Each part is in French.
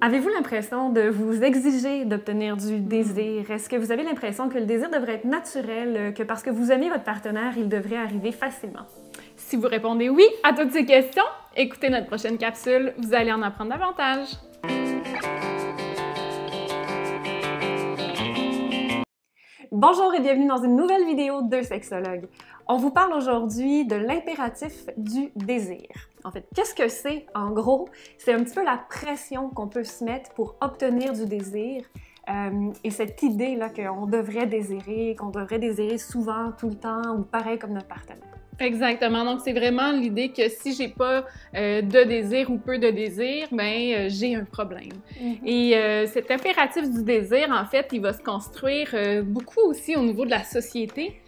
Avez-vous l'impression de vous exiger d'obtenir du désir? Est-ce que vous avez l'impression que le désir devrait être naturel, que parce que vous aimez votre partenaire, il devrait arriver facilement? Si vous répondez oui à toutes ces questions, écoutez notre prochaine capsule, vous allez en apprendre davantage. Bonjour et bienvenue dans une nouvelle vidéo de Sexologue. On vous parle aujourd'hui de l'impératif du désir. En fait, qu'est-ce que c'est? En gros, c'est un petit peu la pression qu'on peut se mettre pour obtenir du désir et cette idée-là qu'on devrait désirer, souvent, tout le temps ou pareil comme notre partenaire. Exactement. Donc, c'est vraiment l'idée que si j'ai pas de désir ou peu de désir, ben j'ai un problème. Et cet impératif du désir, en fait, il va se construire beaucoup aussi au niveau de la société.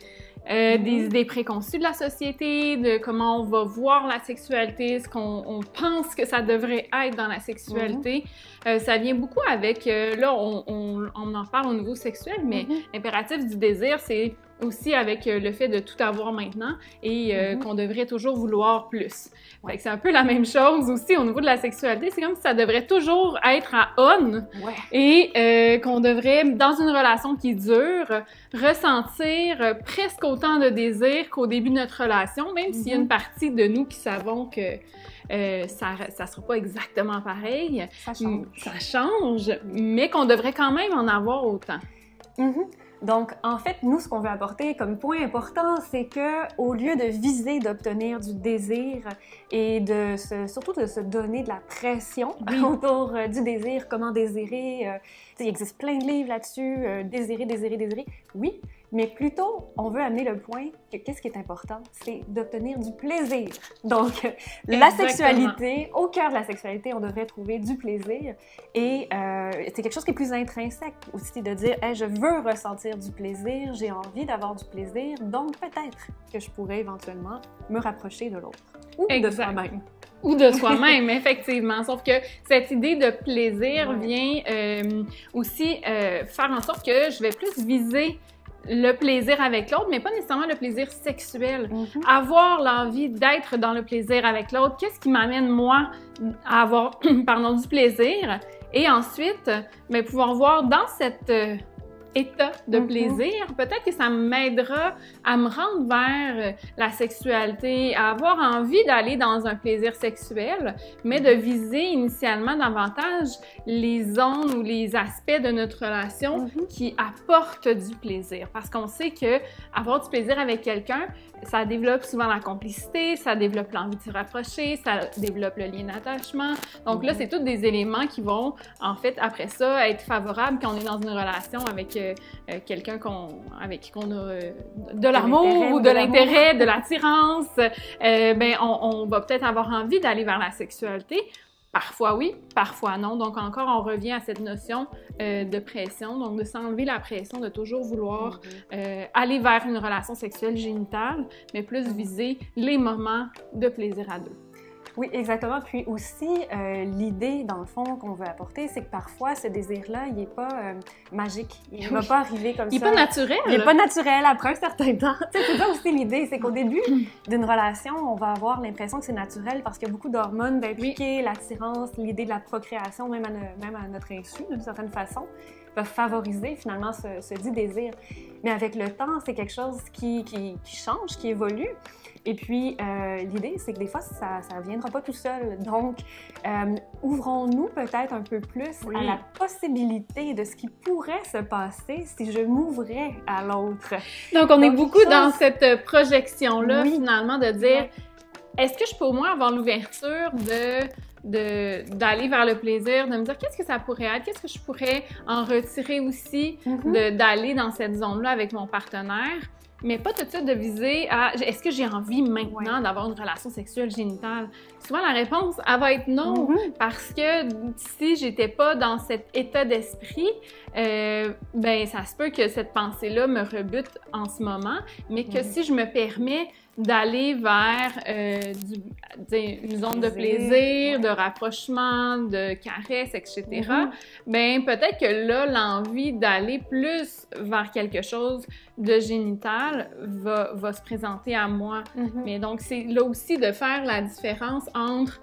Des idées préconçues de la société, de comment on va voir la sexualité, ce qu'on pense que ça devrait être dans la sexualité. Ça vient beaucoup avec, là, on en parle au niveau sexuel, mais l'impératif du désir, c'est aussi avec le fait de tout avoir maintenant et qu'on devrait toujours vouloir plus. Fait que c'est un peu la même chose aussi au niveau de la sexualité. C'est comme si ça devrait toujours être à on et qu'on devrait, dans une relation qui dure, ressentir presque autant de désir qu'au début de notre relation, même s'il y a une partie de nous qui savons que ça sera pas exactement pareil. Ça change, mais qu'on devrait quand même en avoir autant. Donc, en fait, nous, ce qu'on veut apporter comme point important, c'est que au lieu de viser d'obtenir du désir et surtout de se donner de la pression autour du désir, comment désirer, il existe plein de livres là-dessus, désirer, oui, mais plutôt, on veut amener le point que qu'est-ce qui est important, c'est d'obtenir du plaisir. Donc, la sexualité, au cœur de la sexualité, on devrait trouver du plaisir et c'est quelque chose qui est plus intrinsèque aussi, de dire hey, « je veux ressentir du plaisir, j'ai envie d'avoir du plaisir, donc peut-être que je pourrais éventuellement me rapprocher de l'autre. » Ou de soi-même. Ou de soi-même, effectivement. Sauf que cette idée de plaisir vient aussi faire en sorte que je vais plus viser le plaisir avec l'autre, mais pas nécessairement le plaisir sexuel. Avoir l'envie d'être dans le plaisir avec l'autre, qu'est-ce qui m'amène, moi, à avoir du plaisir? Et ensuite, bien, pouvoir voir dans cet état de plaisir, peut-être que ça m'aidera à me rendre vers la sexualité, à avoir envie d'aller dans un plaisir sexuel, mais de viser initialement davantage les zones ou les aspects de notre relation qui apportent du plaisir. Parce qu'on sait que avoir du plaisir avec quelqu'un, ça développe souvent la complicité, ça développe l'envie de se rapprocher, ça développe le lien d'attachement. Donc là, c'est tous des éléments qui vont, en fait, après ça, être favorables quand on est dans une relation avec quelqu'un avec qui on a de l'amour ou de l'intérêt, de l'attirance. Ben, on va peut-être avoir envie d'aller vers la sexualité. Parfois oui, parfois non. Donc encore, on revient à cette notion de pression, donc de s'enlever la pression, de toujours vouloir aller vers une relation sexuelle génitale, mais plus viser les moments de plaisir à deux. Oui, exactement. Puis aussi, l'idée, dans le fond, qu'on veut apporter, c'est que parfois, ce désir-là, il n'est pas magique. Il ne va pas arriver comme ça. Il n'est pas naturel. Il n'est pas naturel après un certain temps. C'est ça aussi l'idée, c'est qu'au début d'une relation, on va avoir l'impression que c'est naturel parce qu'il y a beaucoup d'hormones d'impliquer, l'attirance, l'idée de la procréation, même à notre insu, d'une certaine façon, peuvent favoriser finalement ce dit désir. Mais avec le temps, c'est quelque chose qui change, qui évolue. Et puis, l'idée, c'est que des fois, ça ne viendra pas tout seul. Donc, ouvrons-nous peut-être un peu plus à la possibilité de ce qui pourrait se passer si je m'ouvrais à l'autre. Donc, on est beaucoup dans cette projection-là, finalement, de dire, est-ce que je peux au moins avoir l'ouverture d'aller vers le plaisir, de me dire qu'est-ce que ça pourrait être, qu'est-ce que je pourrais en retirer aussi d'aller dans cette zone-là avec mon partenaire, mais pas tout de suite de viser à est-ce que j'ai envie maintenant d'avoir une relation sexuelle génitale? Souvent, la réponse, elle va être non, parce que si j'étais pas dans cet état d'esprit, ben ça se peut que cette pensée-là me rebute en ce moment, mais que si je me permets d'aller vers une zone de plaisir, de rapprochement, de caresse, etc., ben peut-être que là, l'envie d'aller plus vers quelque chose de génital va se présenter à moi. Mais donc, c'est là aussi de faire la différence entre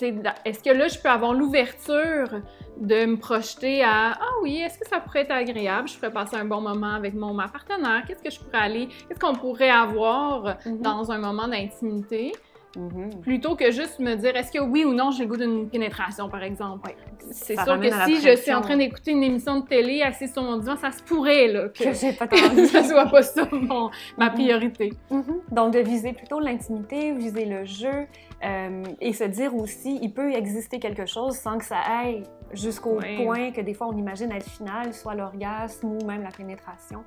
est-ce que là, je peux avoir l'ouverture de me projeter à « Ah oui, est-ce que ça pourrait être agréable? Je pourrais passer un bon moment avec ma partenaire. Qu'est-ce que je pourrais aller? Qu'est-ce qu'on pourrait avoir dans un moment d'intimité? » Plutôt que juste me dire est-ce que oui ou non j'ai le goût d'une pénétration, par exemple. C'est sûr que si je suis en train d'écouter une émission de télé assise sur mon divan, ça se pourrait là, que j'ai pas envie. ça soit pas ça ma priorité. Donc, de viser plutôt l'intimité, viser le jeu et se dire aussi, il peut exister quelque chose sans que ça aille jusqu'au point que des fois on imagine être final, soit l'orgasme ou même la pénétration.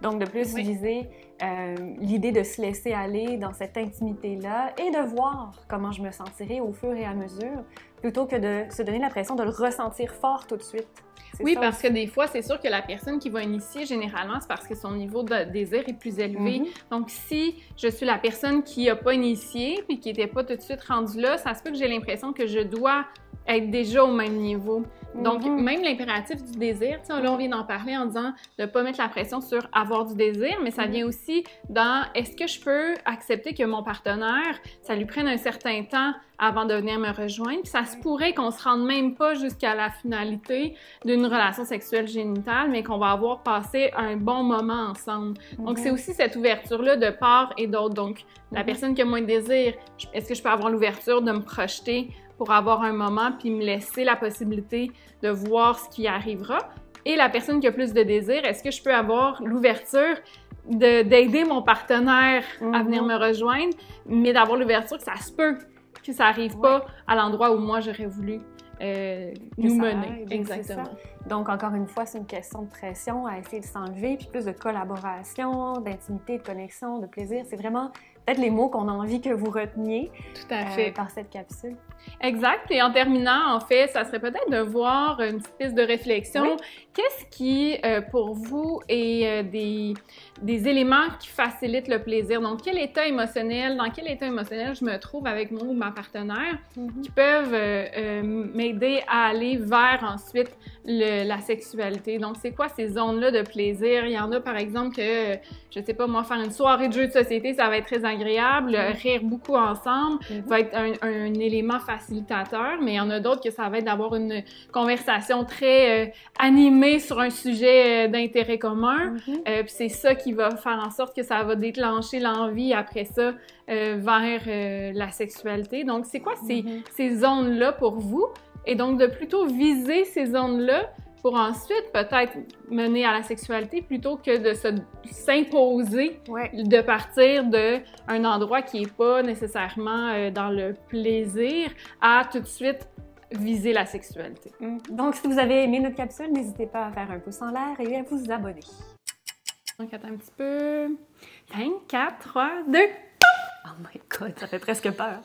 Donc, de plus viser l'idée de se laisser aller dans cette intimité-là et de voir comment je me sentirai au fur et à mesure, plutôt que de se donner l'impression de le ressentir fort tout de suite. Oui, parce que des fois, c'est sûr que la personne qui va initier, généralement, c'est parce que son niveau de désir est plus élevé. Donc, si je suis la personne qui n'a pas initié puis qui n'était pas tout de suite rendue là, ça se peut que j'ai l'impression que je dois être déjà au même niveau. Donc, même l'impératif du désir, là, on vient d'en parler en disant de ne pas mettre la pression sur avoir du désir, mais ça vient aussi dans est-ce que je peux accepter que mon partenaire, ça lui prenne un certain temps avant de venir me rejoindre, puis ça se pourrait qu'on se rende même pas jusqu'à la finalité d'une relation sexuelle génitale, mais qu'on va avoir passé un bon moment ensemble. Donc, c'est aussi cette ouverture-là de part et d'autre. Donc, la personne qui a moins de désir, est-ce que je peux avoir l'ouverture de me projeter pour avoir un moment puis me laisser la possibilité de voir ce qui arrivera? Et la personne qui a plus de désir, est-ce que je peux avoir l'ouverture d'aider mon partenaire à venir me rejoindre, mais d'avoir l'ouverture que ça se peut que ça n'arrive pas à l'endroit où moi j'aurais voulu nous mener. Exactement. Donc, encore une fois, c'est une question de pression à essayer de s'enlever, puis plus de collaboration, d'intimité, de connexion, de plaisir. C'est vraiment peut-être les mots qu'on a envie que vous reteniez par cette capsule. Exact. Et en terminant, en fait, ça serait peut-être de voir une petite piste de réflexion. Qu'est-ce qui, pour vous, est des éléments qui facilitent le plaisir? Donc, dans quel état émotionnel je me trouve avec mon ou ma partenaire qui peuvent m'aider à aller vers ensuite la sexualité. Donc, c'est quoi ces zones-là de plaisir? Il y en a, par exemple, que, je sais pas, moi, faire une soirée de jeux de société, ça va être très agréable. Rire beaucoup ensemble va être un élément facilitateur, mais il y en a d'autres que ça va être d'avoir une conversation très animée sur un sujet d'intérêt commun. Puis c'est ça qui va faire en sorte que ça va déclencher l'envie après ça vers la sexualité. Donc, c'est quoi ces zones-là pour vous? Et donc, de plutôt viser ces zones-là pour ensuite peut-être mener à la sexualité plutôt que de s'imposer de partir d'un endroit qui n'est pas nécessairement dans le plaisir à tout de suite viser la sexualité. Donc, si vous avez aimé notre capsule, n'hésitez pas à faire un pouce en l'air et à vous abonner. Donc, attends un petit peu. 5, 4, 3, 2... Oh my God, ça fait presque peur!